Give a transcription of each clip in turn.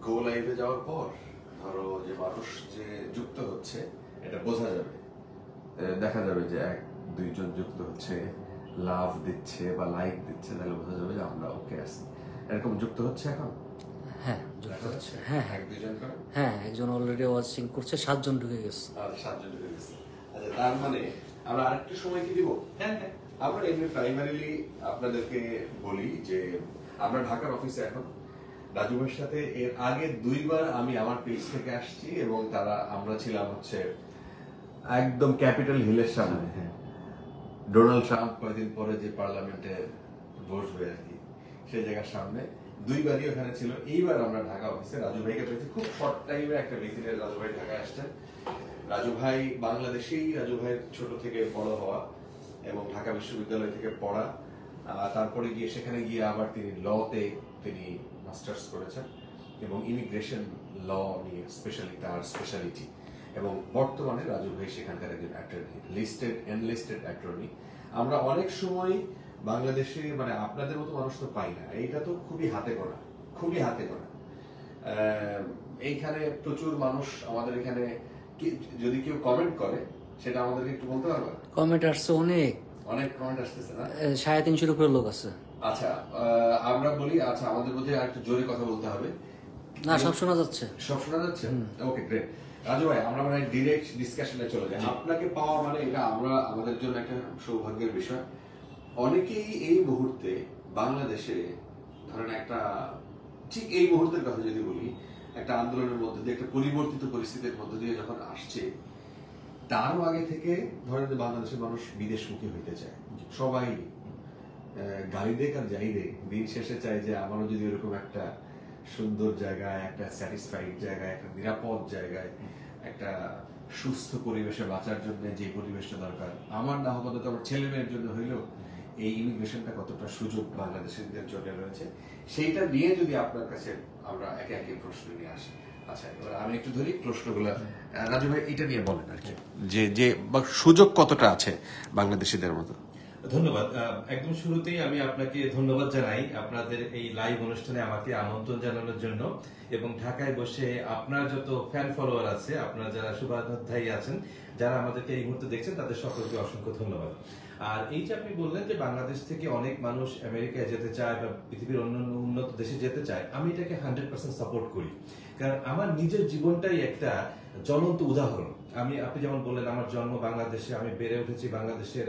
গো লাইভে যাওয়ার পর ধরো যে মানুষ যে যুক্ত হচ্ছে এটা বোঝা যাবে, দেখা যাবে যে এক দুইজন যুক্ত হচ্ছে, লাভ দিচ্ছে বা লাইক দিচ্ছে, তাহলে বোঝা যাবে যে আমরা ওকে আছি। এরকম যুক্ত হচ্ছে এখন? হ্যাঁ যুক্ত হচ্ছে। হ্যাঁ এক দুইজন করে? হ্যাঁ একজন অলরেডি ওয়াচিং করছে, 7 জন ঢুকে গেছে। 7 জন ঢুকে গেছে। আচ্ছা, তার মানে আমরা আরেকটু সময় কি দিব? হ্যাঁ হ্যাঁ, আমরা এমনি প্রাইমারিলি আপনাদেরকে বলি যে আমরা ঢাকার অফিসে এখন রাজু ভাইয়ের সাথে এর আগে 2বার আমি আমার পেজ থেকে আসছি এবং আমরা ছিলাম হচ্ছে একদম ক্যাপিটাল হিলের সামনে, ডোনাল্ড ট্রাম্প কয়েকদিন পরে যে পার্লামেন্টে বসবে আর কি, সেই জায়গার সামনে 2বারই ওখানে ছিল। এইবার আমরা ঢাকা অফিসে রাজু ভাইকে পেয়েছি, খুব শর্ট টাইমে একটা ভিজিটে রাজু ভাই ঢাকায় আসছেন। রাজু ভাই বাংলাদেশেই, রাজু ভাইয়ের ছোট থেকে বড় হওয়া এবং ঢাকা বিশ্ববিদ্যালয় থেকে পড়া, তারপরে গিয়ে সেখানে গিয়ে আবার তিনি লতে তিনি মাস্টার্স করেছেন এবং ইমিগ্রেশন ল নিয়ে স্পেশালি তার স্পেশালিটি, এবং বর্তমানে রাজু ভাই সেখানকার একজন অ্যাটর্নি, এনলিস্টেড অ্যাটর্নি। আমরা অনেক সময় বাংলাদেশে মানে আপনাদের মতো মানুষ তো পাই না, এইটা তো খুবই হাতে গোনা, খুবই হাতে গোনা। এইখানে প্রচুর মানুষ, আমাদের এখানে যদি কেউ কমেন্ট করে সেটা আমাদেরকে একটু বলতে পারবে? কমেন্ট আসছে অনেক কমেন্ট আসতেছে না? 350-এর উপরে লোক আছে। আচ্ছা, আমরা বলি, আচ্ছা আমাদের মধ্যে আর একটু জোরে কথা বলতে হবে না, সব শোনা যাচ্ছে। সব শোনা যাচ্ছে? ওকে, গ্রেট। রাজু ভাই, আমরা মানে ডিরেক্ট ডিসকাশনে চলে যাই। আপনাকে পাওয়া মানে এটা আমাদের জন্য একটা সৌভাগ্যের বিষয়। অনেকেই এই মুহূর্তে বাংলাদেশে ধরেন একটা, ঠিক এই মুহূর্তের কথা যদি বলি, একটা আন্দোলনের মধ্যে দিয়ে, একটা পরিবর্তিত পরিস্থিতির মধ্যে দিয়ে যখন আসছে, তারও আগে থেকে ধরেন যে বাংলাদেশের মানুষ বিদেশমুখী হইতে চায়, সবাই গাড়ি দেখ আর যাই দেখ, দিন শেষে চায় যে আমারও যদি এরকম একটা সুন্দর জায়গায়, একটা স্যাটিসফাইড জায়গায়, একটা নিরাপদ জায়গায়, একটা সুস্থ পরিবেশে বাঁচার জন্য যে পরিবেশটা দরকার, আমার না হওয়া তো আমার ছেলে মেয়ের জন্য হইলেও এই ইমিগ্রেশনটা কতটা সুযোগ বাংলাদেশিদের জন্য রয়েছে, সেইটা নিয়ে যদি আপনার কাছে আমরা একে একে প্রশ্ন নিয়ে আসি। আচ্ছা, এবার আমি একটু ধরি প্রশ্নগুলো। রাজু ভাই, এটা নিয়ে বলেন আর কি, যে সুযোগ কতটা আছে বাংলাদেশিদের মতো? ধন্যবাদ। একদম শুরুতেই আমি আপনাকে ধন্যবাদ জানাই আপনাদের এই লাইভ অনুষ্ঠানে আমাকে আমন্ত্রণ জানানোর জন্য, এবং ঢাকায় বসে আপনার যত ফ্যান ফলোয়ার আছে, আপনারা যারা শুভানুধ্যায়ী আছেন, যারা আমাদেরকে এই মুহূর্তে দেখছেন, তাদের সকলকে অসংখ্য ধন্যবাদ। আর এই যে আপনি বললেন যে বাংলাদেশ থেকে অনেক মানুষ আমেরিকায় যেতে চায় বা পৃথিবীর অন্যান্য উন্নত দেশে যেতে চায়, আমি এটাকে 100% সাপোর্ট করি। কারণ আমার নিজের জীবনটাই একটা জ্বলন্ত উদাহরণ। আপনি যেমন বললেন, আমার জন্ম বাংলাদেশে, আমি বেড়ে উঠেছি বাংলাদেশের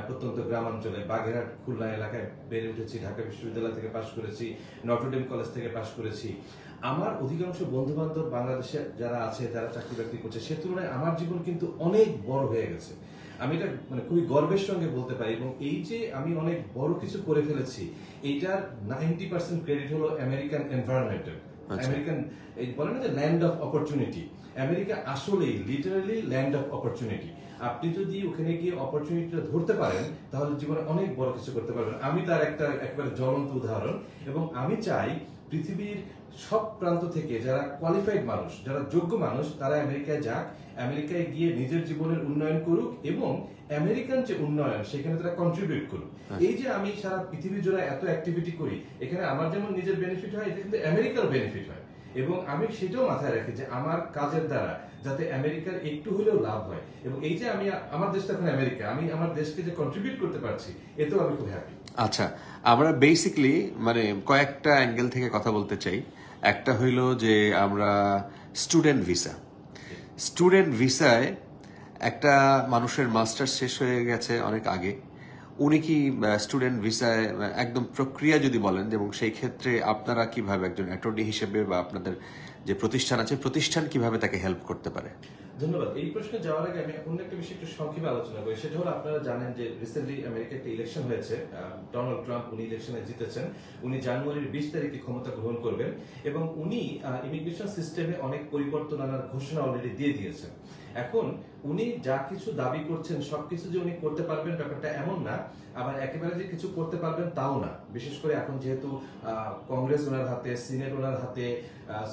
প্রত্যন্ত গ্রামাঞ্চলে, বাগেরহাট খুলনা এলাকায় বেড়ে উঠেছি, ঢাকা বিশ্ববিদ্যালয় থেকে পাশ করেছি, নটরডেম কলেজ থেকে পাশ করেছি। আমার অধিকাংশ বন্ধু বান্ধব বাংলাদেশে যারা আছে, যারা চাকরি বাকরি করছে, সে তুলনায় আমার জীবন কিন্তু অনেক বড় হয়ে গেছে। আমি এটা মানে খুবই গর্বের সঙ্গে বলতে পারি। এবং এই যে আমি অনেক বড় কিছু করে ফেলেছি, এইটার 90% ক্রেডিট হলো আমেরিকান এনভায়রনমেন্টের। আমেরিকান, এই বলে না যে ল্যান্ড অফ অপরচুনিটি, আমেরিকা আসলেই লিটারালি ল্যান্ড অফ অপরচুনিটি। আপনি যদি ওখানে গিয়ে অপরচুনিটিটা ধরতে পারেন, তাহলে জীবনে অনেক বড় কিছু করতে পারবেন। আমি তার একবারে জ্বলন্ত উদাহরণ। এবং আমি চাই পৃথিবীর সব প্রান্ত থেকে যারা কোয়ালিফাইড মানুষ, যারা যোগ্য মানুষ, তারা আমেরিকায় যাক, আমেরিকায় গিয়ে নিজের জীবনের উন্নয়ন করুক, এবং আমেরিকান যে উন্নয়ন সেখানে তারা কন্ট্রিবিউট করুক। এই যে আমি সারা পৃথিবী জুড়ে এত অ্যাক্টিভিটি করি, এখানে আমার যেমন নিজের বেনিফিট হয়, এটা কিন্তু আমেরিকার বেনিফিট হয়। এবং আমি সেটাও মাথায় রাখি যে আমার কাজের দ্বারা যাতে আমেরিকার একটু হলেও লাভ হয়। এবং এই যে আমি, আমার দেশটা এখন আমেরিকা, আমি আমার দেশকে যে কন্ট্রিবিউট করতে পারছি, এতেও আমি খুব হ্যাপি। আচ্ছা, আমরা বেসিক্যালি মানে কয়েকটা অ্যাঙ্গেল থেকে কথা বলতে চাই। একটা হইল যে আমরা স্টুডেন্ট ভিসায় একটা মানুষের মাস্টার্স শেষ হয়ে গেছে অনেক আগে, উনি কি স্টুডেন্ট ভিসায় একদম প্রক্রিয়া যদি বলেন, এবং সেই ক্ষেত্রে আপনারা কিভাবে একজন অ্যাটর্নি হিসেবে বা আপনাদের যে প্রতিষ্ঠান আছে, প্রতিষ্ঠান কিভাবে তাকে হেল্প করতে পারে? ধন্যবাদ। এই প্রশ্নে যাওয়ার আগে আমি অন্য একটা বিষয় একটু সংক্ষেপে আলোচনা করি। সেটা হলো, আপনারা জানেন যে রিসেন্টলি আমেরিকায় একটা ইলেকশন হয়েছে, ডোনাল্ড ট্রাম্প উনি ইলেকশনে জিতেছেন। উনি জানুয়ারির 20 তারিখে ক্ষমতা গ্রহণ করবেন, এবং উনি ইমিগ্রেশন সিস্টেমে অনেক পরিবর্তন আনার ঘোষণা অলরেডি দিয়ে দিয়েছেন। এখন উনি যা কিছু দাবি করছেন সবকিছু যে উনি করতে পারবেন ব্যাপারটা এমন না, আবার একেবারে যে কিছু করতে পারবেন তাও না। বিশেষ করে এখন যেহেতু কংগ্রেস ওনার হাতে, সিনেট ওনার হাতে,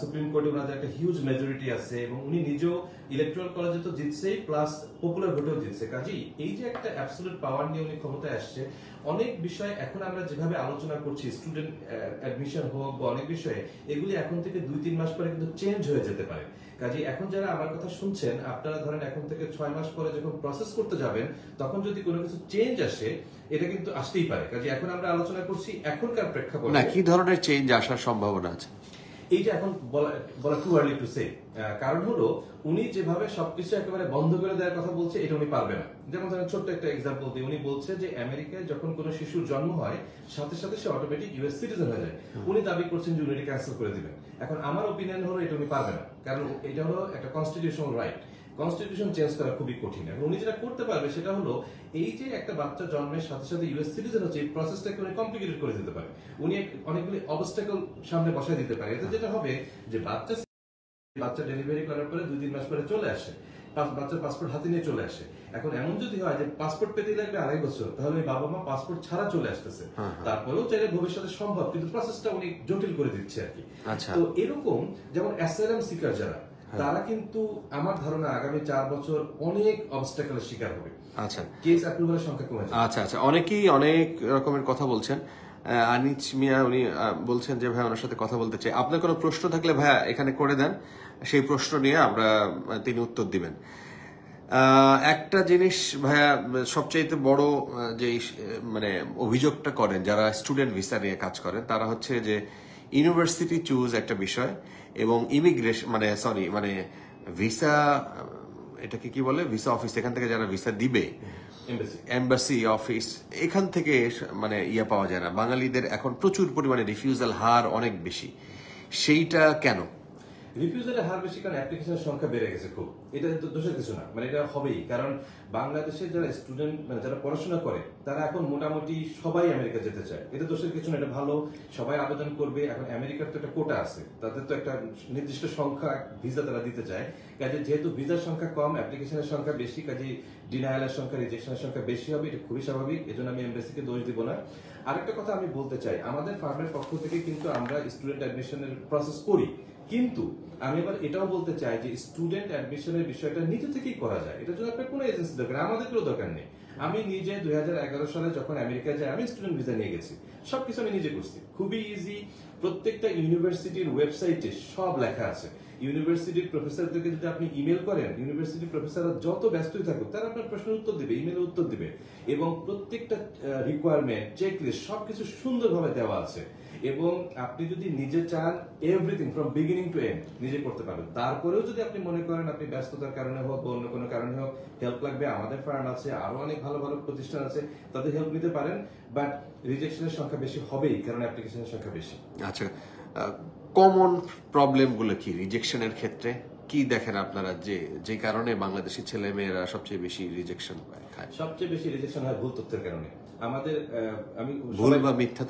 সুপ্রিম কোর্টে ওনাদের একটা হিউজ মেজরিটি আছে, এবং উনি নিজেও ইলেকট্রাল কলেজে তো জিতছেই, প্লাস পপুলার ভোটেও জিতছে। কাজেই এই যে একটা অ্যাবসলিউট পাওয়ার নিয়ে উনি ক্ষমতায় আসছে, অনেক বিষয় এখন আমরা যেভাবে আলোচনা করছি, স্টুডেন্ট অ্যাডমিশন হোক বা অনেক বিষয়ে, এগুলি এখন থেকে 2-3 মাস পরে কিন্তু চেঞ্জ হয়ে যেতে পারে। কাজে এখন যারা আমার কথা শুনছেন, আপনারা ধরেন এখন থেকে 6 মাস পরে যখন প্রসেস করতে যাবেন, তখন যদি কোনো কিছু চেঞ্জ আসে, এটা কিন্তু আসতেই পারে। কাজে এখন আমরা আলোচনা করছি এখনকার প্রেক্ষাপটে না, কি ধরনের চেঞ্জ আসার সম্ভাবনা আছে? এইটা এখন বলা টু আর্লি টু সে। কারণ হলো উনি যেভাবে সবকিছু একেবারে বন্ধ করে দেওয়ার কথা বলছে, এটা উনি পারবে না। যেমন ধরেন ছোট্ট একটা এক্সাম্পল দিই, উনি বলছে যে আমেরিকায় যখন কোনো শিশুর জন্ম হয়, সাথে সাথে সে অটোমেটিক ইউএস সিটিজেন হয়ে যায়। উনি দাবি করছেন যে উনি এটা ক্যান্সেল করে দিবেন। এখন আমার ওপিনিয়ন হলো এটা উনি পারবে না, কারণ এটা হলো একটা কনস্টিটিউশনাল রাইট। কনস্টিটিউশন চেঞ্জ করা খুবই কঠিন। এখন উনি যেটা করতে পারবে সেটা হলো এই যে একটা বাচ্চা জন্মের সাথে সাথে ইউএস সিটিজেন হচ্ছে, এই প্রসেসটাকে উনি কমপ্লিকেটেড করে দিতে পারে। উনি অনেকগুলি অবস্টাকল সামনে বসায় দিতে পারে। এতে যেটা হবে যে বাচ্চা ডেলিভারি করার পরে 2-3 মাস পরে চলে আসে, বাচ্চার পাসপোর্ট হাতে নিয়ে চলে আসে। এখন এমন যদি হয় যে পাসপোর্ট পেতে লাগবে 2.5 বছর, তাহলে ওই বাবা মা পাসপোর্ট ছাড়া চলে আসতেছে। তারপরেও চাইলে ভবিষ্যতে সম্ভব, কিন্তু প্রসেসটা উনি জটিল করে দিচ্ছে আর কি। তো এরকম যেমন অ্যাসাইলাম সিকার যারা, তারা কিন্তু আমার ধারণা আগামী 4 বছর অনেক অবস্টাকলের শিকার হবে। আচ্ছা, কেস অ্যাপ্রুভালের সংখ্যা কমে যাবে। আচ্ছা, অনেকেই অনেক রকমের কথা বলছেন। আনিচ মিয়া উনি বলছেন যে ভাই ওনার সাথে কথা বলতে চাই। আপনার কোনো প্রশ্ন থাকলে ভাইয়া এখানে করে দেন, সেই প্রশ্ন নিয়ে তিনি উত্তর দিবেন। একটা জিনিস ভাইয়া, সবচাইতে বড় যে মানে অভিযোগটা করেন যারা স্টুডেন্ট ভিসা নিয়ে কাজ করেন, তারা হচ্ছে যে ইউনিভার্সিটি চুজ একটা বিষয়, এবং ইমিগ্রেশন মানে ভিসা, এটাকে কি বলে, ভিসা অফিস, এখান থেকে যারা ভিসা দিবে, এম্বাসি অফিস, এখান থেকে মানে পাওয়া যায় না। বাঙালিদের এখন প্রচুর পরিমাণে রিফিউজাল হার অনেক বেশি, সেইটা কেন? রিফিউজালের হার বেশি কারণ অ্যাপ্লিকেশনের সংখ্যা বেড়ে গেছে খুব। এটা তো দোষের কিছু না, মানে এটা হবেই। কারণ বাংলাদেশের যারা স্টুডেন্ট, মানে যারা পড়াশোনা করে, তারা এখন মোটামুটি সবাই আমেরিকা যেতে চায়। এটা দোষের কিছু না, এটা ভালো, সবাই আবেদন করবে। এখন আমেরিকার তো একটা কোটা আছে, তাদের তো একটা নির্দিষ্ট সংখ্যা ভিসা তারা দিতে চায়। কাজে যেহেতু ভিসার সংখ্যা কম, অ্যাপ্লিকেশনের সংখ্যা বেশি, কাজে ডিনায়ালের সংখ্যা, রিজেকশনের সংখ্যা বেশি হবে। এটা খুবই স্বাভাবিক, এজন্য আমি এমবেসিকে দোষ দিব না। আরেকটা কথা আমি বলতে চাই, আমাদের ফার্মের পক্ষ থেকে কিন্তু আমরা স্টুডেন্ট অ্যাডমিশনের প্রসেস করি, কিন্তু আমি এবার এটাও বলতে চাই যে স্টুডেন্ট অ্যাডমিশনের বিষয়টা নিজে থেকেই করা যায়। এটার জন্য আপনার কোনো এজেন্সি দরকার, আমাদের কোনো দরকার নেই। আমি নিজে 2011 সালে যখন আমেরিকায় যাই, আমি স্টুডেন্ট ভিসা নিয়ে গেছি, সবকিছু আমি নিজে করছি, খুবই ইজি। প্রত্যেকটা ইউনিভার্সিটির ওয়েবসাইটে সব লেখা আছে। ইউনিভার্সিটির প্রফেসরদেরকে যদি আপনি ইমেল করেন, ইউনিভার্সিটির প্রফেসররা যত ব্যস্তই থাকুক, তারা আপনার প্রশ্নের উত্তর দিবে, ইমেলে উত্তর দিবে, এবং প্রত্যেকটা রিকোয়ারমেন্ট, চেকলিস্ট সবকিছু সুন্দরভাবে দেওয়া আছে। এবং আপনি যদি নিজে চান, everything from beginning to end নিজে করতে পারবেন। তারপরেও যদি আপনি মনে করেন আপনি ব্যস্ততার কারণে হোক বা অন্য কোনো কারণে হোক হেল্প লাগবে, আমাদের ফার্ম আছে, আরো অনেক ভালো ভালো প্রতিষ্ঠান আছে, তাদের হেল্প নিতে পারেন। বাট রিজেকশনের সংখ্যা বেশি হবেই, কারণ অ্যাপ্লিকেশনের সংখ্যা বেশি। আচ্ছা, কমন প্রবলেম গুলো কি রিজেকশনের ক্ষেত্রে? কি দেখেন আপনারা যে কারণে বাংলাদেশি ছেলে মেয়েরা সবচেয়ে বেশি রিজেকশন খায়? সবচেয়ে বেশি রিজেকশন হয় ভুল তথ্যের কারণে। আমাদের ভুল বা মিথ্যা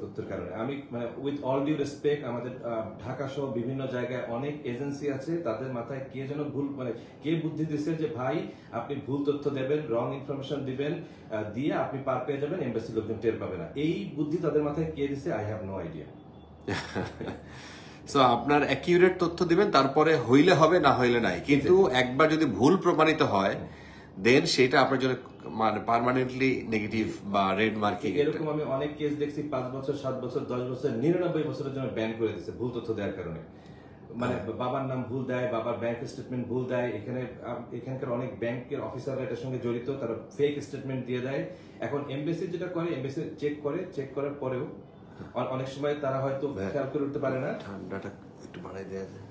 তথ্যের কারণে। আমি মানে উইথ অল ডিউ রেসপেক্ট, আমাদের ঢাকা সহ বিভিন্ন জায়গায় অনেক এজেন্সি আছে, তাদের মাথায় কে যেন কে বুদ্ধি দিচ্ছে যে ভাই আপনি ভুল তথ্য দেবেন, রং ইনফরমেশন দিবেন, দিয়ে আপনি পার পেয়ে যাবেন, এমবাসি লোকজন টের পাবে না। এই বুদ্ধি তাদের মাথায় কে দিচ্ছে, I have no idea. So আপনার অ্যাকিউরেট তথ্য দিবেন, তারপরে হইলে হবে, না হইলে নাই। কিন্তু একবার যদি ভুল প্রমাণিত হয়, দেন সেটা আপনার জন্য মানে পার্মানেন্টলি নেগেটিভ বা রেড মার্কিং। এরকম আমি অনেক কেস দেখছি, 5 বছর, 7 বছর, 10 বছর, 99 বছরের জন্য ব্যান করে দিচ্ছে ভুল তথ্য দেওয়ার কারণে। মানে বাবার নাম ভুল দেয়, বাবার ব্যাংক স্টেটমেন্ট ভুল দেয়। এখানকার অনেক ব্যাংকের অফিসাররা এটার সঙ্গে জড়িত, তারা ফেক স্টেটমেন্ট দিয়ে দেয়। এখন এমবেসি যেটা করে, এমবেসি চেক করার পরেও অনেক সময় তারা হয়তো খেয়াল করে উঠতে পারে না, ঠান্ডাটা একটু বাড়াই দেয়া যায়,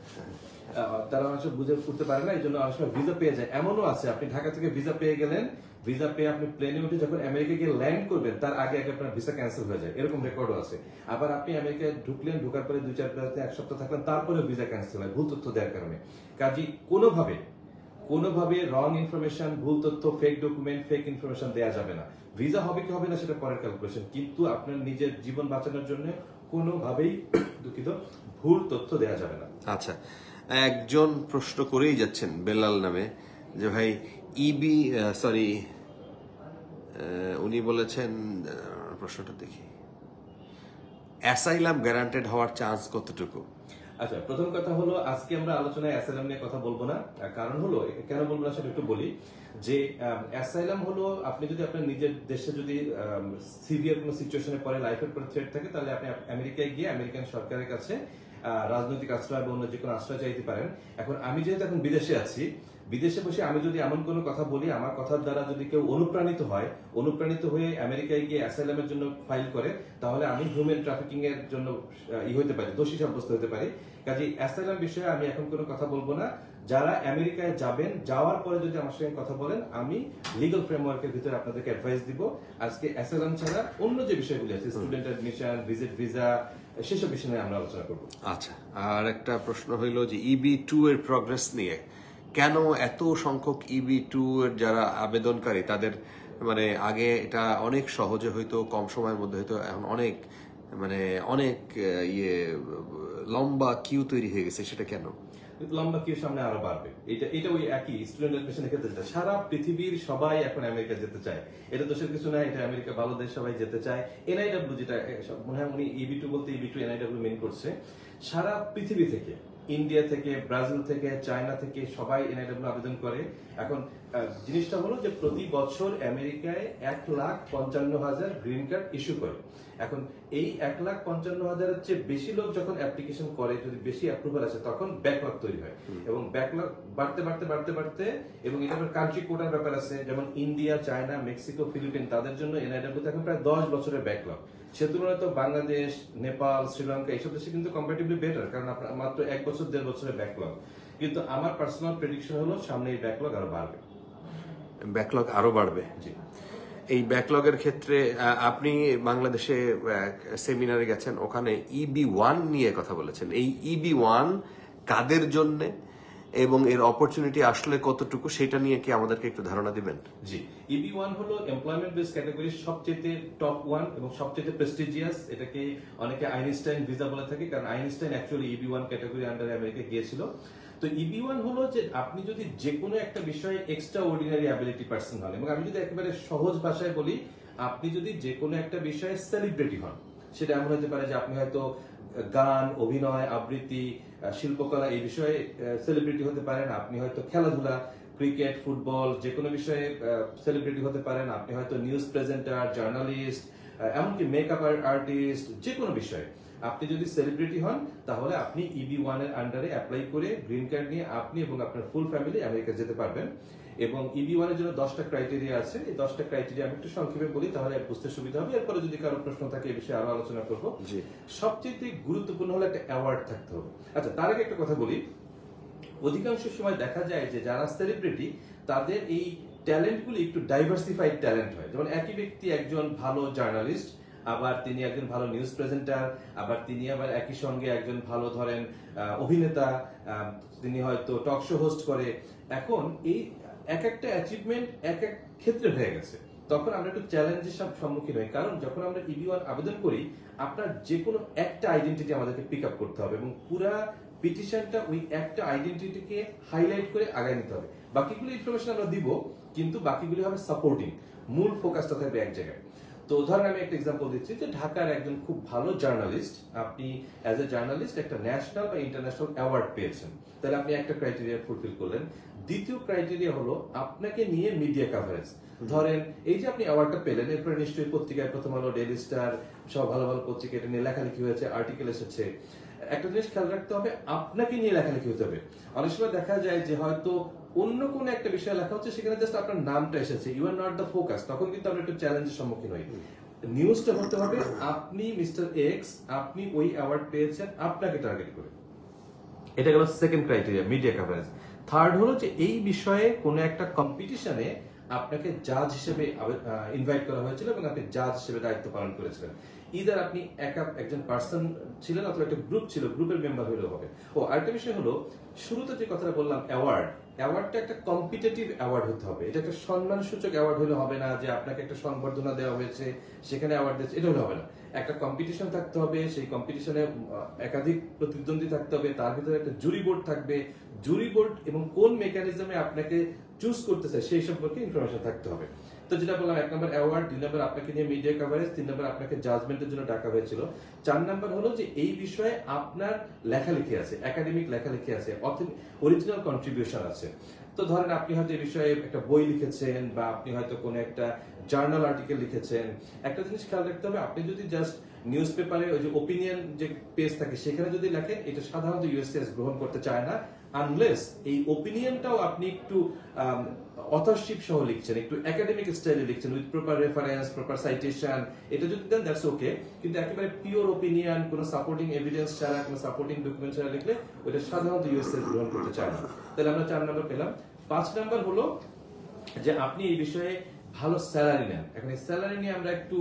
তারা অনেক সময় বুঝে উঠতে পারে না, এই জন্য অনেক সময় ভিসা পেয়ে যায়। এমনও আছে আপনি ঢাকা থেকে ভিসা পেয়ে গেলেন, ভিসা পেয়ে আপনি প্লেনে উঠে যখন আমেরিকা গিয়ে ল্যান্ড করবেন, তার আগে আপনার ভিসা ক্যান্সেল হয়ে যায়, এরকম রেকর্ডও আছে। আবার আপনি আমেরিকায় ঢুকলেন, ঢোকার পরে 2-4 রাতে 1 সপ্তাহ থাকলেন, তারপরে ভিসা ক্যান্সেল হয় ভুল তথ্য দেওয়ার কারণে। কাজেই কোনোভাবে রং ইনফরমেশন, ভুল তথ্য, ফেক ডকুমেন্ট, ফেক ইনফরমেশন দেওয়া যাবে না। ভিসা হবে কি হবে না সেটা পরের ক্যালকুলেশন, কিন্তু আপনার নিজের জীবন বাঁচানোর জন্য কোনোভাবেই ভুল তথ্য দেওয়া যাবে না। আচ্ছা, একজন প্রশ্ন করেই যাচ্ছেন বেলাল নামে, যে ভাই উনি বলেছেন, প্রশ্নটা দেখি, অ্যাসাইলাম গ্যারান্টেড হওয়ার চান্স কতটুকু? আচ্ছা, প্রথম কথা হলো আজকে আমরা আলোচনায় অ্যাসাইলাম নিয়ে কথা বলবো না। কারণ হলো, কেন বলবো না সেটা একটু বলি। যে অ্যাসাইলাম হলো, আপনি যদি আপনার নিজের দেশে যদি সিভিয়ার কোনো সিচুয়েশনে পরে, লাইফের পরে থ্রেট থাকে, তাহলে আপনি আমেরিকায় গিয়ে আমেরিকান সরকারের কাছে রাজনৈতিক আশ্রয় বা অন্য যে কোনো আশ্রয় চাইতে পারেন। এখন আমি যেহেতু এখন বিদেশে আছি, বিদেশে বসে আমি যদি এমন কোনো কথা বলি, আমার কথার দ্বারা যদি কেউ অনুপ্রাণিত হয়ে আমেরিকায় গিয়ে অ্যাসাইলামের জন্য ফাইল করে, তাহলে আমি হিউম্যান ট্রাফিকিং এর জন্য হতে পারি, দোষী সাব্যস্ত হতে পারি। কাজে অ্যাসাইলাম বিষয়ে আমি এখন কোনো কথা বলবো না। যারা আমেরিকায় যাবেন, যাওয়ার পরে যদি আমার সঙ্গে কথা বলেন, আমি লিগ্যাল ফ্রেমওয়ার্কের ভিতরে আপনাদেরকে অ্যাডভাইস দিব। আজকে অ্যাসাইলাম ছাড়া অন্য যে বিষয়গুলি আছে, স্টুডেন্ট অ্যাডমিশন, ভিজিট ভিসা, সেসব বিষয় নিয়ে আমরা আলোচনা করবো। আচ্ছা, আর একটা প্রশ্ন হইলো যে EB2 এর প্রগ্রেস নিয়ে, কেন এত সংখ্যক EB2 এর যারা আবেদনকারী তাদের মানে আগে এটা অনেক সহজে হইতো, কম সময়ের মধ্যে হইতো, এখন অনেক অনেক লম্বা কিউ তৈরি হয়ে গেছে, সেটা কেন? লম্বা কিউ সামনে আরো বাড়বে। এটা ওই একই স্টুডেন্ট অ্যাডমিশনের ক্ষেত্রে সারা পৃথিবীর সবাই এখন আমেরিকা যেতে চায়। এটা দোষের কিছু না, এটা আমেরিকা ভালো দেশ, সবাই যেতে চায়। NIW যেটা মনে হয় উনি EB2 বলতে EB2 NIW মেন করছে। সারা পৃথিবী থেকে, ইন্ডিয়া থেকে, ব্রাজিল থেকে, চায়না থেকে সবাই NIW আবেদন করে। এখন জিনিসটা হলো যে প্রতি বছর আমেরিকায় 1,55,000 গ্রিন কার্ড ইস্যু করে। এখন এই 1,55,000-এর চেয়ে বেশি লোক যখন অ্যাপ্লিকেশন করে, যদি বেশি অ্যাপ্রুভাল আসে, তখন ব্যাকলগ তৈরি হয় এবং ব্যাকলগ বাড়তে এবং এটা কান্ট্রি কোটার ব্যাপার আছে। যেমন ইন্ডিয়া, চায়না, মেক্সিকো, ফিলিপিন, তাদের জন্য NIW এখন প্রায় 10 বছরের ব্যাকলগ। সে তুলনায় তো বাংলাদেশ, নেপাল, শ্রীলঙ্কা এইসব দেশে কিন্তু কম্পারেটিভলি বেটার, কারণ আপনার মাত্র 1 বছর 1.5 বছরের ব্যাকলগ। কিন্তু আমার পার্সোনাল প্রেডিকশন হলো সামনে এই ব্যাকলগ আরো বাড়বে। ব্যাকলগ আরো বাড়বে। জি। এই ব্যাকলগের ক্ষেত্রে আপনি বাংলাদেশে সেমিনারে গেছেন, ওখানে EB1 নিয়ে কথা বলেছেন। এই EB1 কাদের জন্য এবং এর অপরচুনিটি আসলে কতটুকু, সেটা নিয়ে কি আমাদেরকে একটু ধারণা দিবেন? জি, EB1 হলো এমপ্লয়মেন্ট বেস ক্যাটাগরির সবচেয়ে টপ 1 এবং সবচেয়ে প্রেস্টিজিয়াস। এটাকে অনেকে আইনস্টাইন ভিসা বলে থাকে, কারণ আইনস্টাইন অ্যাকচুয়ালি EB1 ক্যাটাগরি আন্ডারে আমেরিকা গিয়েছিল। তো EB1 হলো যে আপনি যদি যে কোনো একটা বিষয়ে এক্সট্রা অর্ডিনারি অ্যাবিলিটি পার্সন হন, এবং আমি যদি একেবারে সহজ ভাষায় বলি, আপনি যদি যে কোনো একটা বিষয়ে সেলিব্রিটি হন, সেটা এমন হতে পারে যে আপনি হয়তো গান, অভিনয়, আবৃত্তি, শিল্পকলা এই বিষয়ে সেলিব্রিটি হতে পারেন। আপনি হয়তো খেলাধুলা, ক্রিকেট, ফুটবল, যে কোনো বিষয়ে সেলিব্রিটি হতে পারেন। আপনি হয়তো নিউজ প্রেজেন্টার, জার্নালিস্ট, এমনকি মেকআপ আর্টিস্ট, যে কোনো বিষয়ে আপনি যদি সেলিব্রিটি হন, তাহলে আপনি EB1 এর আন্ডারে অ্যাপ্লাই করে গ্রিন কার্ড নিয়ে আপনি এবং আপনার ফুল ফ্যামিলি আমেরিকা যেতে পারবেন। এবং EB1 এর জন্য 10টা ক্রাইটেরিয়া আছে। এই 10টা ক্রাইটেরিয়া আমি একটু সংক্ষেপে বলি, তাহলে বুঝতে সুবিধা হবে। এরপরে যদি কারো প্রশ্ন থাকে এই বিষয়ে আরো আলোচনা করবো। সবচেয়ে গুরুত্বপূর্ণ হলো একটা অ্যাওয়ার্ড থাকতে হবে। আচ্ছা, তার আগে একটা কথা বলি, অধিকাংশ সময় দেখা যায় যে যারা সেলিব্রিটি, তাদের এই ট্যালেন্টগুলি একটু ডাইভার্সিফাইড ট্যালেন্ট হয়। যেমন একই ব্যক্তি একজন ভালো জার্নালিস্ট, আবার তিনি একজন ভালো নিউজ প্রেজেন্টার, আবার তিনি আবার একই সঙ্গে একজন ভালো ধরেন অভিনেতা, তিনি হয়তো টক শো হোস্ট করে। এখন এই এক একটা অ্যাচিভমেন্ট এক এক ক্ষেত্রে হয়ে গেছে, তখন আমরা একটু চ্যালেঞ্জের সম্মুখীন হই। কারণ যখন আমরা EB1 আবেদন করি, আপনার যে কোনো একটা আইডেন্টিটি আমাদেরকে পিক আপ করতে হবে এবং পুরা পিটিশনটা ওই একটা আইডেন্টিটিকে হাইলাইট করে আগায় নিতে হবে। বাকিগুলো ইনফরমেশন আমরা দিব, কিন্তু বাকিগুলি হবে সাপোর্টিং, মূল ফোকাসটা থাকবে এক জায়গায়। তো ধরেন আমি একটা এক্সাম্পল দিচ্ছি যে ঢাকার একজন খুব ভালো জার্নালিস্ট, আপনি অ্যাজ এ জার্নালিস্ট একটা ন্যাশনাল বা ইন্টারন্যাশনাল অ্যাওয়ার্ড পেয়েছেন, তাহলে আপনি একটা ক্রাইটেরিয়া ফুলফিল করলেন। দ্বিতীয় ক্রাইটেরিয়া হলো আপনাকে নিয়ে মিডিয়া কভারেজ। ধরেন এই যে আপনি অ্যাওয়ার্ডটা পেলেন, এরপরে নিশ্চয়ই পত্রিকায় প্রথম আলো, ডেইলি স্টার, সব ভালো ভালো পত্রিকা এটা নিয়ে লেখালেখি হয়েছে, আর্টিকেল এসেছে। একটা জিনিস খেয়াল রাখতে হবে, আপনাকে নিয়ে লেখালেখি হতে হবে। অনেক সময় দেখা যায় যে হয়তো অন্য কোনো একটা বিষয়ে লেখা হচ্ছে, সেখানে জাস্ট আপনার নামটা এসেছে, you are not the focus, তখন কিন্তু আমরা একটু চ্যালেঞ্জের সম্মুখীন হই। নিউজটা হতে হবে আপনি মিস্টার এক্স, আপনি ওই অ্যাওয়ার্ড পেয়েছেন, আপনাকে টার্গেট করে। এটা গেল second criteria, media coverage. Third হলো যে এই বিষয়ে কোনো একটা কম্পিটিশনে আপনাকে জাজ হিসেবে ইনভাইট করা হয়েছিল এবং আপনি জাজ হিসেবে দায়িত্ব পালন করেছিলেন। ইদার আপনি একজন পার্সন ছিলেন অথবা একটা গ্রুপ ছিল, গ্রুপের মেম্বার হলেও হবে। আরেকটা বিষয় হলো, শুরুতে যে কথাটা বললাম অ্যাওয়ার্ডটা একটা কম্পিটিটিভ অ্যাওয়ার্ড হতে হবে। এটা একটা সম্মানসূচক অ্যাওয়ার্ড হলে হবে না, যে আপনাকে একটা সংবর্ধনা দেওয়া হয়েছে সেখানে অ্যাওয়ার্ড দিচ্ছে, এটা হলে হবে না। একটা কম্পিটিশন থাকতে হবে, সেই কম্পিটিশনে একাধিক প্রতিদ্বন্দ্বী থাকতে হবে, তার ভিতরে একটা জুরি বোর্ড থাকবে, জুরি বোর্ড এবং কোন মেকানিজমে আপনাকে চুজ করতেছে সেই সম্পর্কে ইনফরমেশন থাকতে হবে। তো যেটা বললাম, 1 নম্বর অ্যাওয়ার্ড, 2 নম্বর আপনাকে নিয়ে মিডিয়া কভারেজ, 3 নম্বর আপনাকে জাজমেন্টের জন্য ডাকা হয়েছিল, 4 নম্বর হলো যে এই বিষয়ে আপনার লেখালেখি আছে, একাডেমিক লেখালেখি আছে, অরিজিনাল কন্ট্রিবিউশন আছে। তো ধরেন আপনি হয়তো এই বিষয়ে একটা বই লিখেছেন বা আপনি হয়তো কোনো একটা জার্নাল আর্টিকেল লিখেছেন। একটা জিনিস খেয়াল রাখতে হবে, আপনি যদি জাস্ট নিউজ পেপারে ওই যে ওপিনিয়ন যে পেজ থাকে সেখানে যদি লেখেন, এটা সাধারণত ইউএসসিএস গ্রহণ করতে চায় না, আনলেস এই ওপিনিয়নটাও আপনি একটু অথরশিপ সহ লিখছেন, একটু একাডেমিক স্টাইলে লিখছেন, with proper reference, proper citation, এটা যদি দেন দ্যাটস ওকে। কিন্তু একেবারে পিওর ওপিনিয়ন, কোনো সাপোর্টিং এভিডেন্স ছাড়া, কোনো সাপোর্টিং ডকুমেন্ট ছাড়া লিখলে ওটা সাধারণত ইউএসসিএস গ্রহণ করতে চায় না। তাহলে আমরা 4 নম্বর পেলাম। 5 নম্বর হলো যে আপনি এই বিষয়ে ভালো স্যালারি নেন। এখন এই স্যালারি নিয়ে আমরা একটু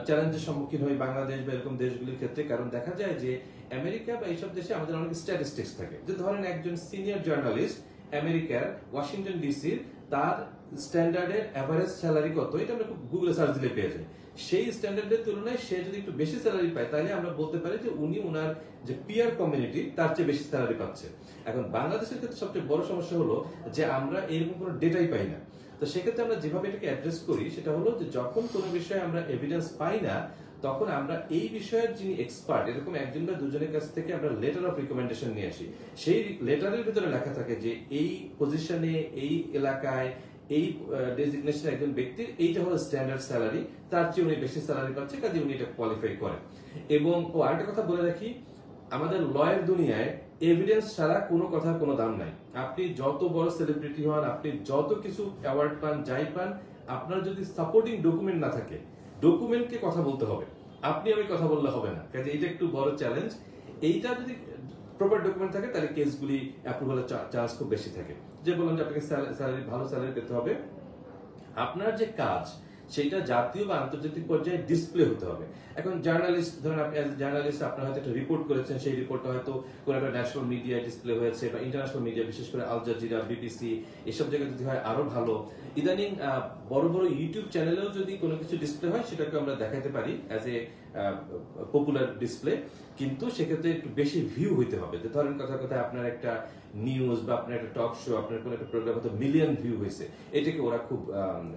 চ্যালেঞ্জের সম্মুখীন হই বাংলাদেশ বা এরকম দেশগুলির ক্ষেত্রে, কারণ দেখা যায় যে আমেরিকা বা এইসব দেশে আমাদের অনেক স্ট্যাটিস্টিক্স থাকে। যে ধরেন একজন সিনিয়র জার্নালিস্ট আমেরিকার ওয়াশিংটন ডিসির, তার স্ট্যান্ডার্ডের এভারেজ স্যালারি কত, এটা আমরা গুগলে সার্চ দিলে পেয়ে যাই। সেই স্ট্যান্ডার্ডের তুলনায় সে যদি একটু বেশি স্যালারি পায়, তাহলে আমরা বলতে পারি যে উনি ওনার যে পিয়ার কমিউনিটি তার চেয়ে বেশি স্যালারি পাচ্ছে। এখন বাংলাদেশের ক্ষেত্রে সবচেয়ে বড় সমস্যা হলো যে আমরা এরকম কোনো ডেটাই পাই না। তো সেক্ষেত্রে আমরা যেভাবে এটাকে অ্যাড্রেস করি সেটা হলো যে যখন কোনো বিষয়ে আমরা এভিডেন্স পাই না, তখন আমরা এই বিষয়ের যিনি এক্সপার্ট, এরকম একজন বা দুজনের কাছ থেকে আমরা লেটার অফ রিকমেন্ডেশন নিয়ে আসি। সেই লেটারের ভিতরে লেখা থাকে যে এই পজিশনে, এই এলাকায়, এই ডেজিগনেশনে একজন ব্যক্তির এইটা হলো স্ট্যান্ডার্ড স্যালারি, তার চেয়ে উনি বেশি স্যালারি পাচ্ছে, কাজে উনি এটা কোয়ালিফাই করেন। এবং আরেকটা কথা বলে রাখি, আমাদের লয়ের দুনিয়ায় এভিডেন্স ছাড়া কোনো কথার কোনো দাম নাই। আপনি যত বড় সেলিব্রিটি হন, আপনি যত কিছু অ্যাওয়ার্ড পান, যাই পান, আপনার যদি সাপোর্টিং ডকুমেন্ট না থাকে, ডকুমেন্টকে কথা বলতে হবে, আপনি আমি কথা বললে হবে না। কাজে এটা একটু বড় চ্যালেঞ্জ। এইটা যদি প্রপার ডকুমেন্ট থাকে তাহলে কেসগুলি অ্যাপ্রুভালের চান্স খুব বেশি থাকে। যে বললাম যে আপনাকে স্যালারি, ভালো স্যালারি পেতে হবে, আপনার যে কাজ সেটা জাতীয় বা আন্তর্জাতিক পর্যায়ে ডিসপ্লে হতে হবে। এখন জার্নালিস্ট, ধরেন আপনি অ্যাজ জার্নালিস্ট আপনার হয়তো একটা রিপোর্ট করেছেন, সেই রিপোর্টটা হয়তো কোনো একটা ন্যাশনাল মিডিয়ায় ডিসপ্লে হয়েছে বা ইন্টারন্যাশনাল মিডিয়া, বিশেষ করে আল জাজিরা, বিবিসি, এসব জায়গায় যদি হয় আরো ভালো। ইদানিং বড় বড় ইউটিউব চ্যানেলেও যদি কোনো কিছু ডিসপ্লে হয়, সেটাকে আমরা দেখাতে পারি অ্যাজ এ পপুলার ডিসপ্লে, কিন্তু সেক্ষেত্রে একটু বেশি ভিউ হইতে হবে। যে ধরেন কথা কথা আপনার একটা নিউজ বা আপনার একটা টক শো, আপনার কোনো একটা প্রোগ্রাম হয়তো মিলিয়ন ভিউ হয়েছে, এটাকে ওরা খুব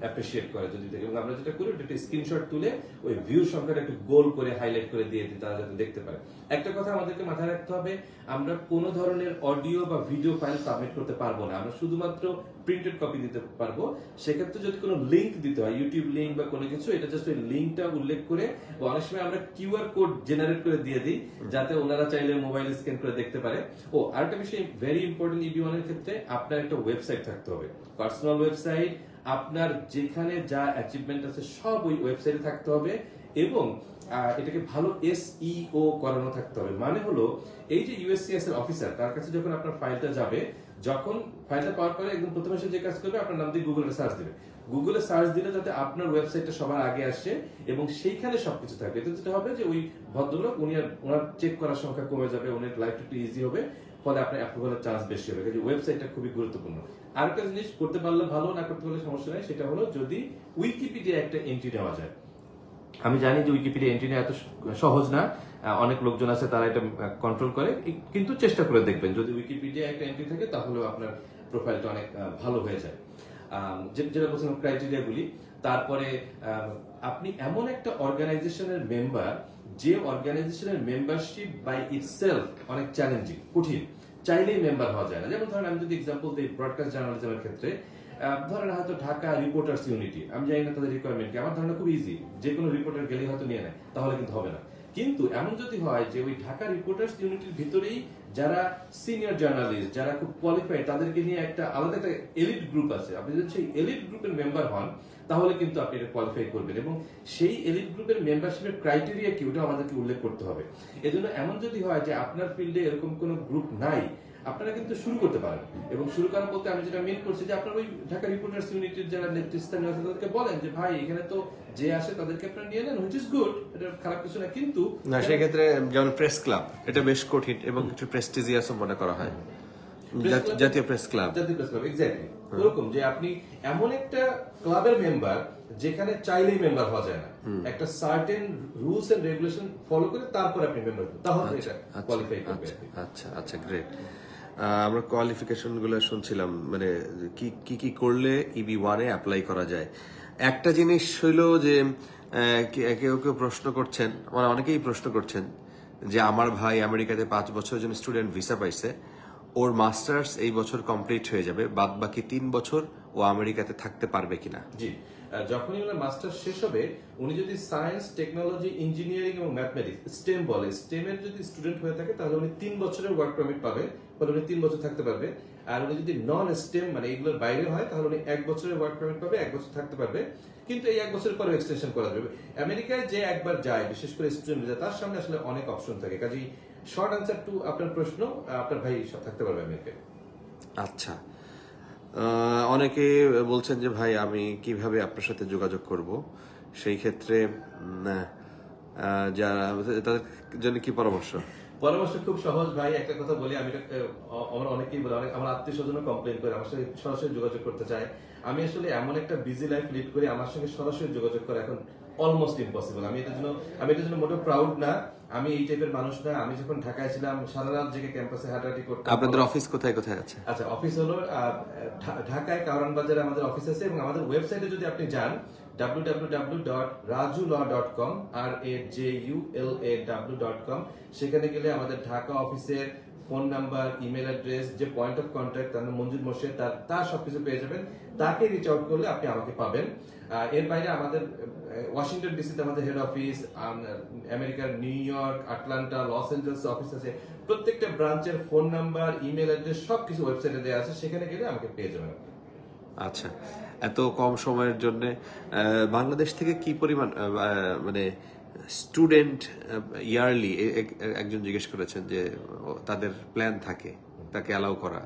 অ্যাপ্রিসিয়েট করে যদি দেখে। এবং আমরা যেটা করি, একটা স্ক্রিনশট তুলে ওই ভিউ সংখ্যাটা একটু গোল করে হাইলাইট করে দিয়ে দিই, তারা যাতে দেখতে পারে। একটা কথা আমাদেরকে মাথায় রাখতে হবে, আমরা কোনো ধরনের অডিও বা ভিডিও ফাইল সাবমিট করতে পারবো না, আমরা শুধুমাত্র প্রিন্টেড কপি দিতে পারবো। সেক্ষেত্রে যদি কোনো লিঙ্ক দিতে হয়, ইউটিউব লিঙ্ক বা কোনো কিছু, এটা জাস্ট ওই লিঙ্কটা উল্লেখ করে, বা অনেক সময় আমরা কিউআর কোড জেনারেট করে দিয়ে দিই, যাতে ওনারা চাইলে মোবাইল স্ক্যান করে দেখতে পারে। আরেকটা বিষয় ভেরি ইম্পর্টেন্ট EB1 এর ক্ষেত্রে, আপনার একটা ওয়েবসাইট থাকতে হবে, পার্সোনাল ওয়েবসাইট। আপনার যেখানে যা অ্যাচিভমেন্ট আছে সব ওই ওয়েবসাইটে থাকতে হবে, এবং এটাকে ভালো SEO করানো থাকতে হবে। মানে হলো এই যে USCIS এর অফিসার, তার কাছে যখন আপনার ফাইলটা যাবে, যখন ফাইলটা পাওয়ার পরে একদম প্রথমে সে যে কাজ করবে, আপনার নাম দিয়ে গুগলে সার্চ দিবে। গুগলে সার্চ দিলে যাতে আপনার ওয়েবসাইটটা সবার আগে আসে এবং সেইখানে সবকিছু থাকবে। এতে যেটা হবে যে ওই ভদ্রলোক, ওনার চেক করার সংখ্যা কমে যাবে, ওনার লাইফটা একটু ইজি হবে, ফলে আপনার অ্যাপ্রুভালের চান্স বেশি হবে। কাজে ওয়েবসাইটটা খুবই গুরুত্বপূর্ণ। আরেকটা জিনিস করতে পারলে ভালো, না করতে পারলে সমস্যা নেই, সেটা হলো যদি উইকিপিডিয়া একটা এন্ট্রি নেওয়া যায়। আমি জানি যে উইকিপিডিয়া এন্ট্রি নেওয়া এত সহজ না, অনেক লোকজন আছে তারা এটা কন্ট্রোল করে, কিন্তু চেষ্টা করে দেখবেন যদি উইকিপিডিয়া একটা এন্ট্রি থাকে, তাহলেও আপনার প্রোফাইলটা অনেক ভালো হয়ে যায়। যেটা বলছিলাম ক্রাইটেরিয়া গুলি। তারপরে আপনি এমন একটা অর্গানাইজেশনের মেম্বার, যে অর্গানাইজেশনের মেম্বারশিপ বাই ইটসেলফ অনেক চ্যালেঞ্জিং, কঠিন, চাইলেই মেম্বার হওয়া যায় না। যেমন ধরেন আমি যদি এক্সাম্পল দিই, ব্রডকাস্ট জার্নালিজমের ক্ষেত্রে, ধরেন হয়তো ঢাকা রিপোর্টার্স ইউনিটি, আমি জানি না তাদের রিকোয়ারমেন্ট কি, আমার ধারণা খুব ইজি, যে কোনো রিপোর্টার গেলেই হয়তো নিয়ে নেয়, তাহলে কিন্তু হবে না। কিন্তু এমন যদি হয় যে ওই ঢাকা রিপোর্টার্স ইউনিটির ভিতরেই যারা সিনিয়র জার্নালিস্ট, যারা খুব কোয়ালিফাইড, তাদেরকে নিয়ে একটা আলাদা একটা এলিট গ্রুপ আছে, আপনি যদি সেই এলিট গ্রুপের মেম্বার হন, তাহলে কিন্তু আপনি এটা কোয়ালিফাই করবেন। এবং সেই এলিট গ্রুপের মেম্বারশিপের ক্রাইটেরিয়া কি, ওটা আমাদেরকে উল্লেখ করতে হবে। এজন্য এমন যদি হয় যে আপনার ফিল্ডে এরকম কোনো গ্রুপ নাই, আপনারা কিন্তু শুরু করতে পারেন। এবং শুরু করা বলতে আমি যেটা মিন করছি, যে আপনার ওই ঢাকা রিপোর্টার্স ইউনিটির যারা নেতৃস্থানীয় আছে তাদেরকে বলেন যে ভাই, এখানে তো যে আসে তাদেরকে আপনারা নিয়ে নেন, হুইচ ইজ গুড, এটা খারাপ কিছু না। কিন্তু না, সেক্ষেত্রে যেমন প্রেস ক্লাব, এটা বেশ কঠিন এবং একটু প্রেস্টিজিয়াসও মনে করা হয়, জাতীয় প্রেস ক্লাব, এক্স্যাক্টলি ওরকম, যে আপনি এমন একটা ক্লাবের মেম্বার যেখানে চাইলেই মেম্বার হওয়া যায় না, একটা certain rules and regulation follow করে তারপর আপনি মেম্বার হবেন, তাহলে এটা কোয়ালিফাই করবে। আচ্ছা আচ্ছা, গ্রেট। আমরা কোয়ালিফিকেশন গুলো শুনছিলাম, মানে কি কি করলে EB1 এ অ্যাপ্লাই করা যায়। একটা জিনিস হইল যে কেউ কেউ প্রশ্ন করছেন, মানে অনেকেই প্রশ্ন করছেন যে আমার ভাই আমেরিকাতে 5 বছরের জন্য স্টুডেন্ট ভিসা পাইছে, ওর মাস্টার্স এই বছর কমপ্লিট হয়ে যাবে, বাদ বাকি 3 বছর ও আমেরিকাতে থাকতে পারবে কিনা? জি, যখনই ওনার মাস্টার্স শেষ হবে, উনি যদি সায়েন্স, টেকনোলজি, ইঞ্জিনিয়ারিং এবং ম্যাথমেটিক্স স্টেম বলে, স্টেমের যদি স্টুডেন্ট হয়ে থাকে তাহলে উনি 3 বছরের ওয়ার্ক পারমিট পাবে, ফলে উনি 3 বছর থাকতে পারবে। আর উনি যদি নন স্টেম মানে এগুলোর বাইরে হয় তাহলে উনি 1 বছরের ওয়ার্ক পারমিট পাবে, 1 বছর থাকতে পারবে, কিন্তু এই 1 বছরের পরে এক্সটেনশন করা যাবে। আমেরিকায় যে একবার যায়, বিশেষ করে স্টুডেন্ট ভিসা, তার সামনে আসলে অনেক অপশন থাকে। কাজেই শর্ট আনসার টু আপনার প্রশ্ন, আপনার ভাই থাকতে পারবে আমেরিকায়। আচ্ছা, অনেকে বলছেন যে ভাই আমি কিভাবে আপনার সাথে যোগাযোগ করব, সেই ক্ষেত্রে যারা তাদের জন্য কি পরামর্শ? পরামর্শ খুব সহজ ভাই, একটা কথা বলি, আমি আমরা অনেকেই বলে, আমার আত্মীয় স্বজনও কমপ্লেন করে, আমার সাথে সরাসরি যোগাযোগ করতে চায়। আমি আসলে এমন একটা বিজি লাইফ লিড করি, আমার সঙ্গে সরাসরি যোগাযোগ করা এখন অলমোস্ট ইম্পসিবল। আমি এটার জন্য মোটেও প্রাউড না, আমি এই টাইপের মানুষ না। আমি যখন ঢাকায় ছিলাম সারা রাত জেগে ক্যাম্পাসে হাঁটাহাঁটি করতাম। আপনাদের অফিস কোথায় কোথায় আছে? আচ্ছা, অফিস হলো ঢাকায় কারওয়ান বাজারে আমাদের অফিস আছে, এবং আমাদের ওয়েবসাইটে যদি আপনি যান www.rajulaw.com, RAJULAW.com, সেখানে গেলে আমাদের ঢাকা অফিসের ফোন নাম্বার, ইমেল অ্যাড্রেস, যে পয়েন্ট অফ কন্ট্যাক্ট, তার নাম মঞ্জুর মোর্শেদ, তার সবকিছু পেয়ে যাবেন। তাকে রিচ আউট করলে আপনি আমাকে পাবেন। এর বাইরে আমাদের ওয়াশিংটন ডিসিতে আমাদের হেড অফিস, আমেরিকার New York, Atlanta, Los Angeles office আছে। প্রত্যেকটা ব্রাঞ্চের ফোন নাম্বার, ইমেল অ্যাড্রেস সবকিছু ওয়েবসাইটে দেওয়া আছে, সেখানে গেলে আমাকে পেয়ে যাবেন। আচ্ছা, এত কম সময়ের জন্য বাংলাদেশ থেকে কি পরিমাণ মানে স্টুডেন্ট ইয়ারলি, একজন জিজ্ঞেস করেছেন যে তাদের প্ল্যান থাকে তাকে অ্যালাউ করা,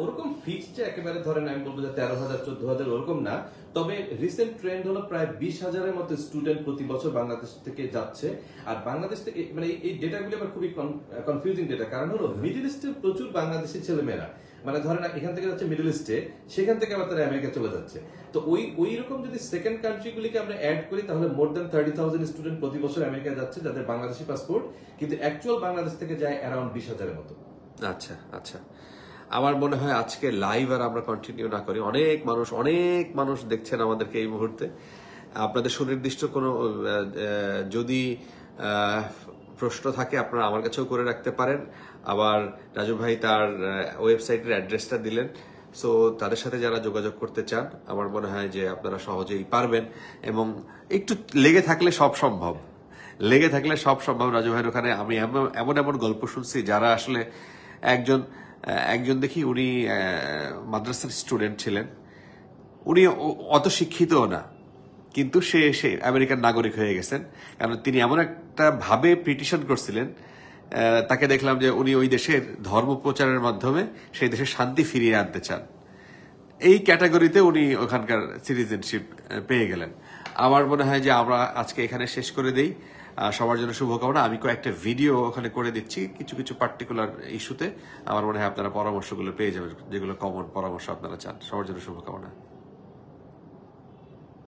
ওরকম ফিক্স যে একেবারে ধরেন আমি বলবো যে 13,000 14,000 ওরকম না, তবে রিসেন্ট ট্রেন্ড হলো প্রায় 20,000-এর মতো স্টুডেন্ট প্রতি বছর বাংলাদেশ থেকে যাচ্ছে। আর বাংলাদেশ থেকে মানে এই ডেটাগুলো আবার খুবই কনফিউজিং ডেটা, কারণ হলো মিডল ইস্টে প্রচুর বাংলাদেশি ছেলেমেয়েরা, মানে ধরেন এখান থেকে যাচ্ছে মিডল ইস্টে, সেখান থেকে আবার তারা আমেরিকা চলে যাচ্ছে। তো ওই রকম যদি সেকেন্ড কান্ট্রিগুলিকে আমরা অ্যাড করি তাহলে মোর দ্যান 30,000 স্টুডেন্ট প্রতি বছর আমেরিকা যাচ্ছে যাদের বাংলাদেশি পাসপোর্ট, কিন্তু অ্যাকচুয়াল বাংলাদেশ থেকে যায় অ্যারাউন্ড 20,000-এর মতো। আচ্ছা আচ্ছা, আমার মনে হয় আজকে লাইভ আর আমরা কন্টিনিউ না করি, অনেক মানুষ দেখছেন আমাদেরকে এই মুহূর্তে। আপনাদের সুনির্দিষ্ট কোনো যদি প্রশ্ন থাকে আপনারা আমার কাছেও করে রাখতে পারেন। আবার রাজু ভাই তার ওয়েবসাইটের অ্যাড্রেসটা দিলেন, সো তাদের সাথে যারা যোগাযোগ করতে চান আমার মনে হয় যে আপনারা সহজেই পারবেন, এবং একটু লেগে থাকলে সব সম্ভব। রাজু ভাইয়ের ওখানে আমি এমন গল্প শুনছি যারা আসলে একজন দেখি উনি মাদ্রাসার স্টুডেন্ট ছিলেন, উনি অত শিক্ষিতও না, কিন্তু সে আমেরিকার নাগরিক হয়ে গেছেন, কারণ তিনি এমন একটা ভাবে পিটিশন করছিলেন। তাকে দেখলাম যে উনি ওই দেশের ধর্ম প্রচারের মাধ্যমে সেই দেশের শান্তি ফিরিয়ে আনতে চান। এই ক্যাটাগরিতে উনি ওখানকার সিটিজেনশিপ পেয়ে গেলেন। আমার মনে হয় যে আমরা আজকে এখানে শেষ করে দেই। সবার জন্য শুভকামনা। আমি কয়েকটা ভিডিও ওখানে করে দিচ্ছি কিছু পার্টিকুলার ইস্যুতে। আমার মনে হয় আপনারা পরামর্শগুলো পেয়ে যাবেন, যেগুলো কমন পরামর্শ আপনারা চান। সবার জন্য শুভকামনা।